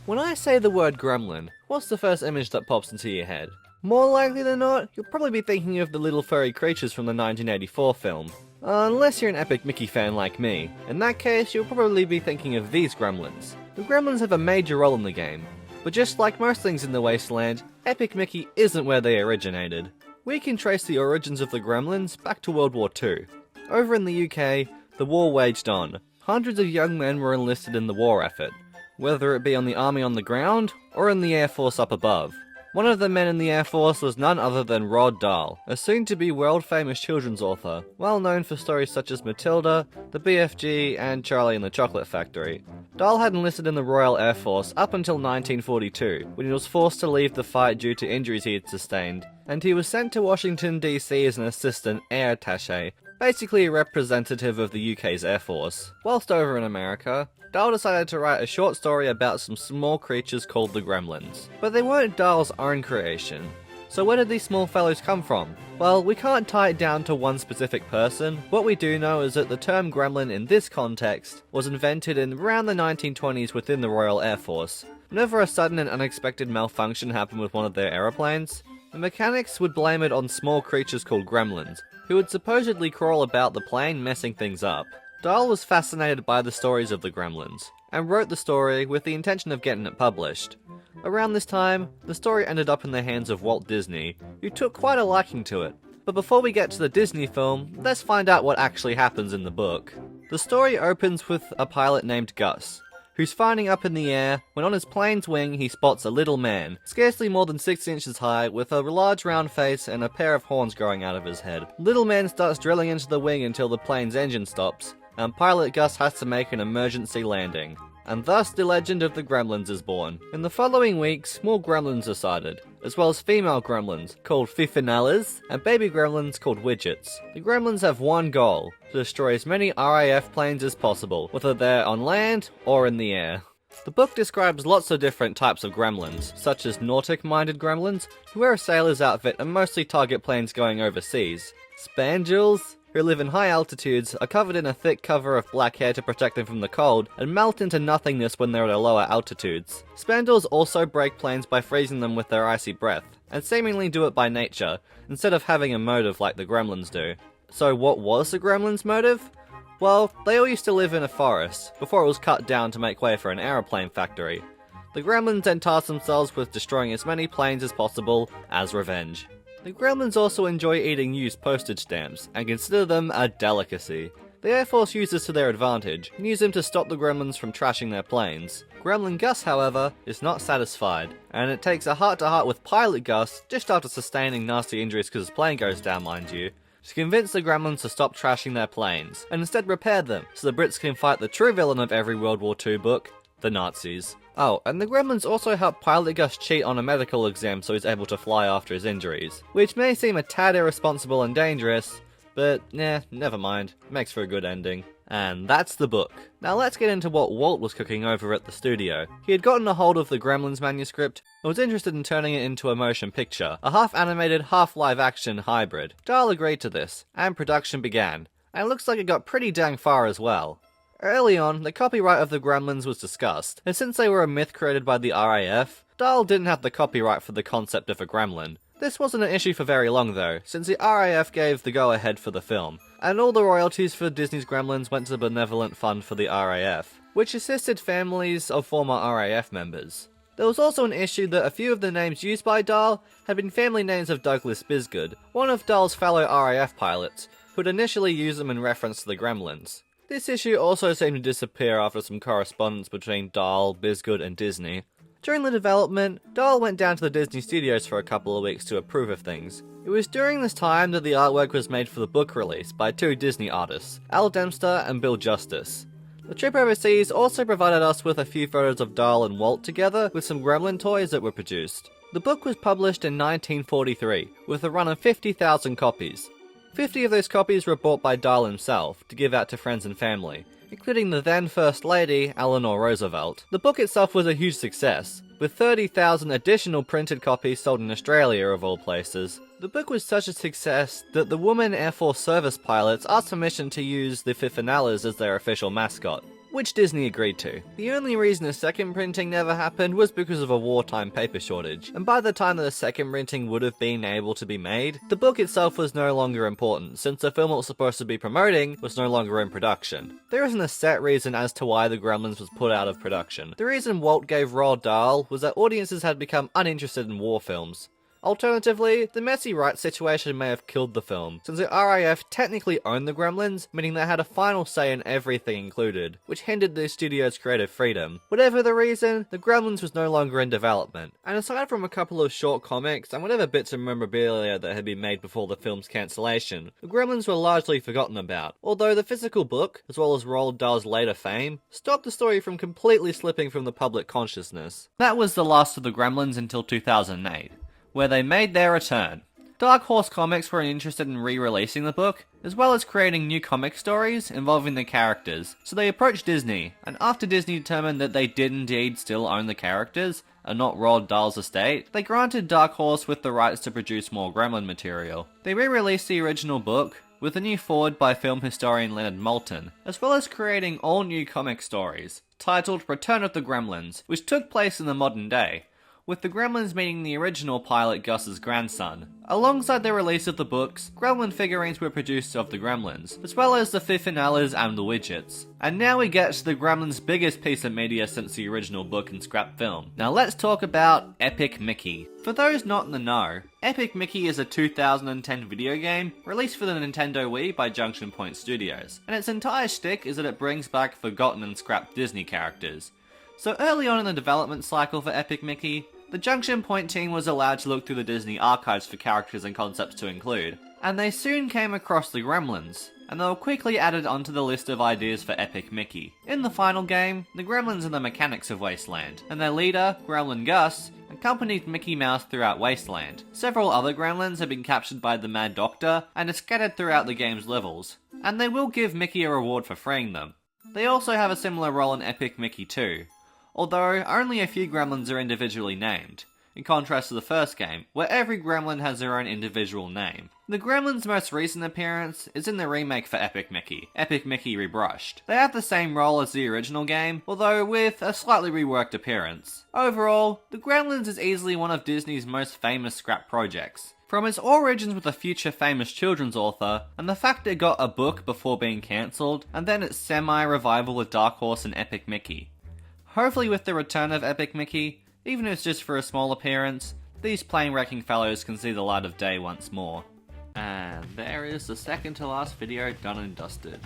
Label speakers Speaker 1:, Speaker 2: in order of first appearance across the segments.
Speaker 1: When I say the word gremlin, what's the first image that pops into your head? More likely than not, you'll probably be thinking of the little furry creatures from the 1984 film. Unless you're an Epic Mickey fan like me. In that case, you'll probably be thinking of these gremlins. The gremlins have a major role in the game, but just like most things in the Wasteland, Epic Mickey isn't where they originated. We can trace the origins of the gremlins back to World War II. Over in the UK, the war waged on. Hundreds of young men were enlisted in the war effort, whether it be on the army on the ground or in the Air Force up above. One of the men in the Air Force was none other than Roald Dahl, a soon-to-be world-famous children's author, well known for stories such as Matilda, the BFG, and Charlie and the Chocolate Factory. Dahl had enlisted in the Royal Air Force up until 1942, when he was forced to leave the fight due to injuries he had sustained, and he was sent to Washington DC as an assistant air attaché, basically a representative of the UK's Air Force. Whilst over in America, Dahl decided to write a short story about some small creatures called the Gremlins. But they weren't Dahl's own creation. So where did these small fellows come from? Well, we can't tie it down to one specific person. What we do know is that the term gremlin in this context was invented in around the 1920s within the Royal Air Force. Whenever a sudden and unexpected malfunction happened with one of their aeroplanes, the mechanics would blame it on small creatures called gremlins, who would supposedly crawl about the plane messing things up. Dahl was fascinated by the stories of the Gremlins, and wrote the story with the intention of getting it published. Around this time, the story ended up in the hands of Walt Disney, who took quite a liking to it. But before we get to the Disney film, let's find out what actually happens in the book. The story opens with a pilot named Gus, who's flying up in the air when on his plane's wing he spots a little man, scarcely more than 6 inches high, with a large round face and a pair of horns growing out of his head. Little man starts drilling into the wing until the plane's engine stops, and pilot Gus has to make an emergency landing. And thus the legend of the Gremlins is born. In the following weeks, more Gremlins are sighted, as well as female Gremlins, called Fifinellas, and baby Gremlins called Widgets. The Gremlins have one goal: to destroy as many RAF planes as possible, whether they're on land or in the air. The book describes lots of different types of gremlins, such as Nautic-minded gremlins, who wear a sailor's outfit and mostly target planes going overseas. Spangels, who live in high altitudes, are covered in a thick cover of black hair to protect them from the cold, and melt into nothingness when they're at lower altitudes. Spandrels also break planes by freezing them with their icy breath, and seemingly do it by nature, instead of having a motive like the Gremlins do. So what was the Gremlins' motive? Well, they all used to live in a forest, before it was cut down to make way for an aeroplane factory. The Gremlins then tasked themselves with destroying as many planes as possible as revenge. The Gremlins also enjoy eating used postage stamps, and consider them a delicacy. The Air Force used this to their advantage, and used them to stop the Gremlins from trashing their planes. Gremlin Gus, however, is not satisfied, and it takes a heart-to-heart with Pilot Gus, just after sustaining nasty injuries because his plane goes down, mind you, to convince the Gremlins to stop trashing their planes, and instead repair them, so the Brits can fight the true villain of every World War II book, the Nazis. Oh, and the Gremlins also help Pilot Gus cheat on a medical exam so he's able to fly after his injuries. Which may seem a tad irresponsible and dangerous, but never mind, makes for a good ending. And that's the book. Now let's get into what Walt was cooking over at the studio. He had gotten a hold of the Gremlins manuscript and was interested in turning it into a motion picture, a half-animated, half-live-action hybrid. Dahl agreed to this, and production began, and it looks like it got pretty dang far as well. Early on, the copyright of the Gremlins was discussed, and since they were a myth created by the RAF, Dahl didn't have the copyright for the concept of a gremlin. This wasn't an issue for very long though, since the RAF gave the go-ahead for the film, and all the royalties for Disney's Gremlins went to the benevolent fund for the RAF, which assisted families of former RAF members. There was also an issue that a few of the names used by Dahl had been family names of Douglas Bisgood, one of Dahl's fellow RAF pilots, who had initially used them in reference to the Gremlins. This issue also seemed to disappear after some correspondence between Dahl, Bisgood, and Disney. During the development, Dahl went down to the Disney studios for a couple of weeks to approve of things. It was during this time that the artwork was made for the book release by two Disney artists, Al Dempster and Bill Justice. The trip overseas also provided us with a few photos of Dahl and Walt together with some Gremlin toys that were produced. The book was published in 1943, with a run of 50,000 copies. 50 of those copies were bought by Dahl himself to give out to friends and family, including the then First Lady, Eleanor Roosevelt. The book itself was a huge success, with 30,000 additional printed copies sold in Australia of all places. The book was such a success that the women Air Force service pilots asked permission to use the Fifinellas as their official mascot. which Disney agreed to. The only reason a second printing never happened was because of a wartime paper shortage, and by the time that a second printing would have been able to be made, the book itself was no longer important, since the film it was supposed to be promoting was no longer in production. There isn't a set reason as to why The Gremlins was put out of production. The reason Walt gave Roald Dahl was that audiences had become uninterested in war films. Alternatively, the messy rights situation may have killed the film, since the RAF technically owned the Gremlins, meaning they had a final say in everything included, which hindered the studio's creative freedom. Whatever the reason, the Gremlins was no longer in development, and aside from a couple of short comics and whatever bits of memorabilia that had been made before the film's cancellation, the Gremlins were largely forgotten about, although the physical book, as well as Roald Dahl's later fame, stopped the story from completely slipping from the public consciousness. That was the last of the Gremlins until 2008. Where they made their return. Dark Horse Comics were interested in re-releasing the book, as well as creating new comic stories involving the characters, so they approached Disney, and after Disney determined that they did indeed still own the characters, and not Roald Dahl's estate, they granted Dark Horse with the rights to produce more Gremlin material. They re-released the original book, with a new foreword by film historian Leonard Maltin, as well as creating all new comic stories, titled Return of the Gremlins, which took place in the modern day, with the Gremlins meeting the original pilot Gus's grandson. Alongside the release of the books, Gremlin figurines were produced of the Gremlins, as well as the Fifinellas and the Widgets. And now we get to the Gremlins' biggest piece of media since the original book and scrap film. Now let's talk about Epic Mickey. For those not in the know, Epic Mickey is a 2010 video game released for the Nintendo Wii by Junction Point Studios, and its entire shtick is that it brings back forgotten and scrapped Disney characters. So early on in the development cycle for Epic Mickey, the Junction Point team was allowed to look through the Disney archives for characters and concepts to include, and they soon came across the Gremlins, and they were quickly added onto the list of ideas for Epic Mickey. In the final game, the Gremlins are the mechanics of Wasteland, and their leader, Gremlin Gus, accompanied Mickey Mouse throughout Wasteland. Several other Gremlins have been captured by the Mad Doctor and are scattered throughout the game's levels, and they will give Mickey a reward for freeing them. They also have a similar role in Epic Mickey 2. Although only a few Gremlins are individually named, in contrast to the first game, where every Gremlin has their own individual name. The Gremlins' most recent appearance is in the remake for Epic Mickey Rebrushed. They have the same role as the original game, although with a slightly reworked appearance. Overall, the Gremlins is easily one of Disney's most famous scrap projects. From its origins with a future famous children's author, and the fact it got a book before being cancelled, and then its semi-revival with Dark Horse and Epic Mickey. Hopefully with the return of Epic Mickey, even if it's just for a small appearance, these plane-wrecking fellows can see the light of day once more. And there is the second to last video done and dusted.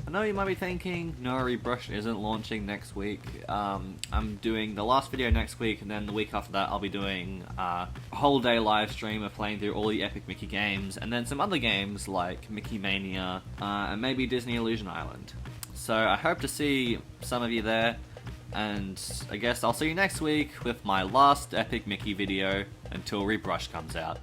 Speaker 1: I know you might be thinking, no, Rebrush isn't launching next week. I'm doing the last video next week, and then the week after that I'll be doing a whole day live stream of playing through all the Epic Mickey games, and then some other games like Mickey Mania, and maybe Disney Illusion Island. So I hope to see some of you there. And I guess I'll see you next week with my last Epic Mickey video until Rebrush comes out.